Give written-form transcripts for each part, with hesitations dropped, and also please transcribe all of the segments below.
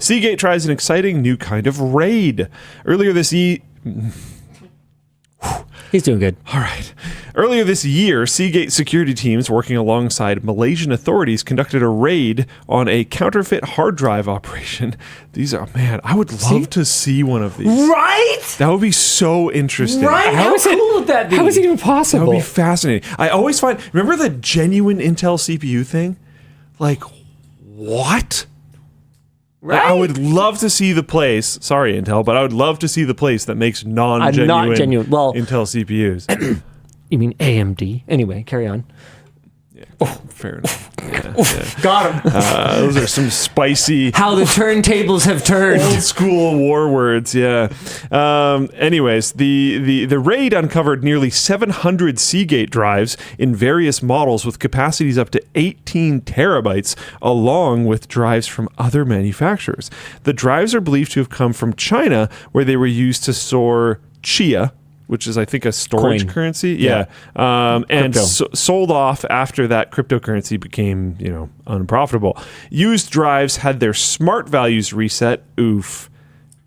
Seagate tries an exciting new kind of RAID. Earlier this year... He's doing good. All right. Earlier this year, Seagate security teams working alongside Malaysian authorities conducted a raid on a counterfeit hard drive operation. These are, man, I would love to see one of these. Right? That would be so interesting. Right? How cool would that be? How is it even possible? That would be fascinating. I always find, remember the genuine Intel CPU thing? Like, what? Right? I would love to see the place. Sorry, Intel, but I would love to see the place that makes not genuine. Well, Intel CPUs. You mean AMD? Anyway, carry on. Yeah, fair enough. Yeah. Got him. Those are some spicy. How the turntables have turned. Old school war words. Yeah. Anyways, the raid uncovered nearly 700 Seagate drives in various models with capacities up to 18 terabytes, along with drives from other manufacturers. The drives are believed to have come from China, where they were used to store Chia, which is, I think, a storage currency. Yeah. And sold off after that cryptocurrency became, unprofitable. Used drives had their smart values reset. Oof.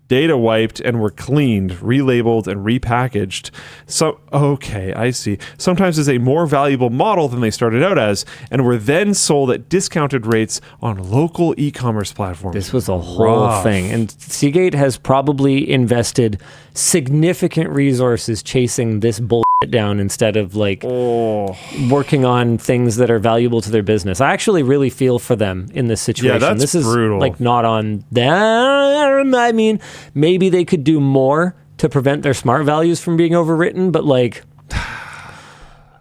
Data wiped and were cleaned, relabeled, and repackaged. So, okay, I see. Sometimes as a more valuable model than they started out as, and were then sold at discounted rates on local e-commerce platforms. This was a whole thing. And Seagate has probably invested significant resources chasing this bullshit down instead of working on things that are valuable to their business. I actually really feel for them in this situation. Yeah, that's brutal. Like not on them. I mean, maybe they could do more to prevent their smart values from being overwritten, but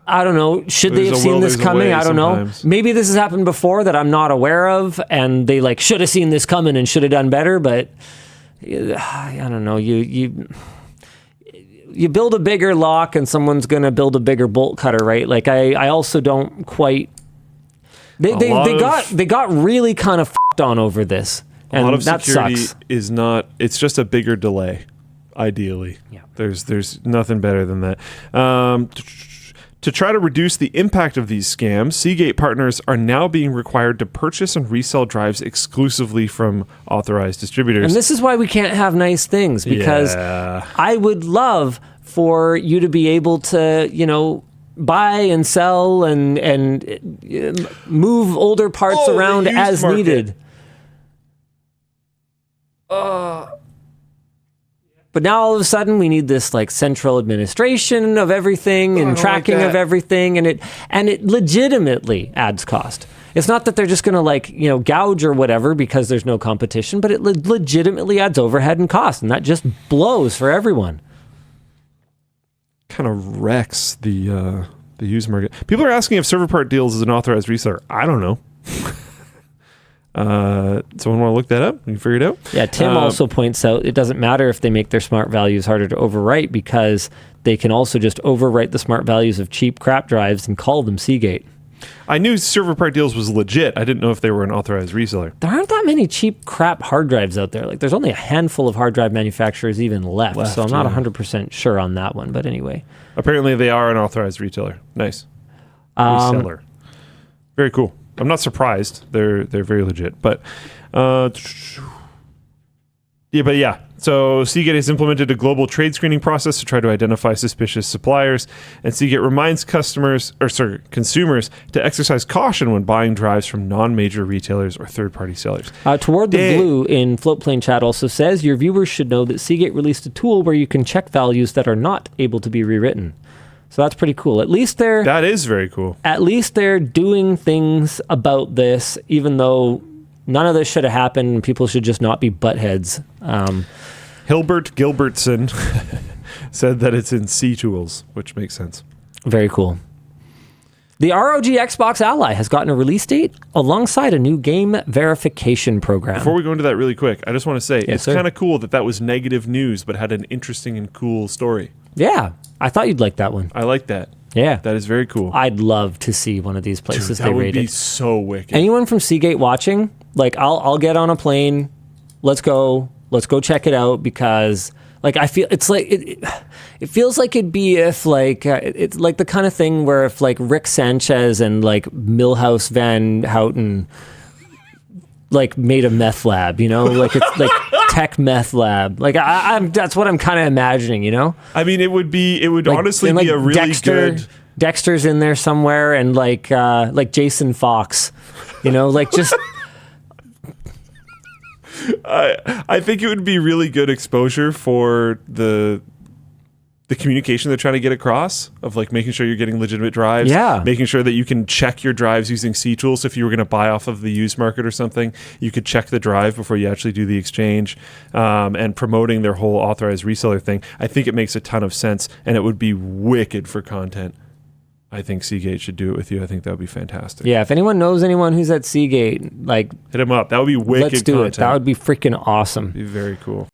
I don't know. Should they have seen this coming? I don't know. Maybe this has happened before that I'm not aware of, and they should have seen this coming and should have done better, but I don't know. You build a bigger lock and someone's going to build a bigger bolt cutter, right? I also don't quite... They got really kind of f***ed on over this. And a lot of that security sucks. is not... It's just a bigger delay, ideally. Yeah. There's nothing better than that. To try to reduce the impact of these scams, Seagate partners are now being required to purchase and resell drives exclusively from authorized distributors. And this is why we can't have nice things, because I would love for you to be able to, buy and sell and move older parts around as needed. But now all of a sudden we need this central administration of everything and tracking of everything, and it legitimately adds cost. It's not that they're just going to gouge or whatever because there's no competition, but it legitimately adds overhead and cost, and that just blows for everyone. Kind of wrecks the used market. People are asking if server part deals is an authorized reseller. I don't know. Someone want to look that up? You figure it out? Yeah, Tim also points out it doesn't matter if they make their smart values harder to overwrite, because they can also just overwrite the smart values of cheap crap drives and call them Seagate. I knew server part deals was legit. I didn't know if they were an authorized reseller. There aren't that many cheap crap hard drives out there. There's only a handful of hard drive manufacturers even left, so I'm not 100% sure on that one. But anyway. Apparently they are an authorized retailer. Nice. Reseller. Very cool. I'm not surprised. They're very legit. But so Seagate has implemented a global trade screening process to try to identify suspicious suppliers, and Seagate reminds consumers to exercise caution when buying drives from non-major retailers or third-party sellers. Toward the Blue in Floatplane Chat also says, your viewers should know that Seagate released a tool where you can check values that are not able to be rewritten. So that's pretty cool. That is very cool. At least they're doing things about this, even though none of this should have happened and people should just not be buttheads. Hilbert Gilbertson said that it's in C Tools, which makes sense. Very cool. The ROG Xbox Ally has gotten a release date alongside a new game verification program. Before we go into that really quick, I just want to say it's kind of cool that was negative news, but had an interesting and cool story. Yeah, I thought you'd like that one. I like that. Yeah. That is very cool. I'd love to see one of these places they rated. That would be so wicked. Anyone from Seagate watching, I'll get on a plane. Let's go check it out, because I feel it's it feels like it'd be if it's like the kind of thing where if Rick Sanchez and Milhouse Van Houten like made a meth lab, you know, like it's like tech meth lab. Like I'm that's what I'm kind of imagining, you know. I mean, it would like, honestly be a really good. Dexter's in there somewhere, and like Jason Fox, you know, like just. I think it would be really good exposure for the communication they're trying to get across, of like making sure you're getting legitimate drives, making sure that you can check your drives using C-tools. So if you were going to buy off of the used market or something, you could check the drive before you actually do the exchange, and promoting their whole authorized reseller thing. I think it makes a ton of sense, and it would be wicked for content. I think Seagate should do it with you. I think that would be fantastic. Yeah, if anyone knows anyone who's at Seagate, like, hit him up. That would be wicked. Let's do content. it. That would be freaking awesome. It'd be very cool.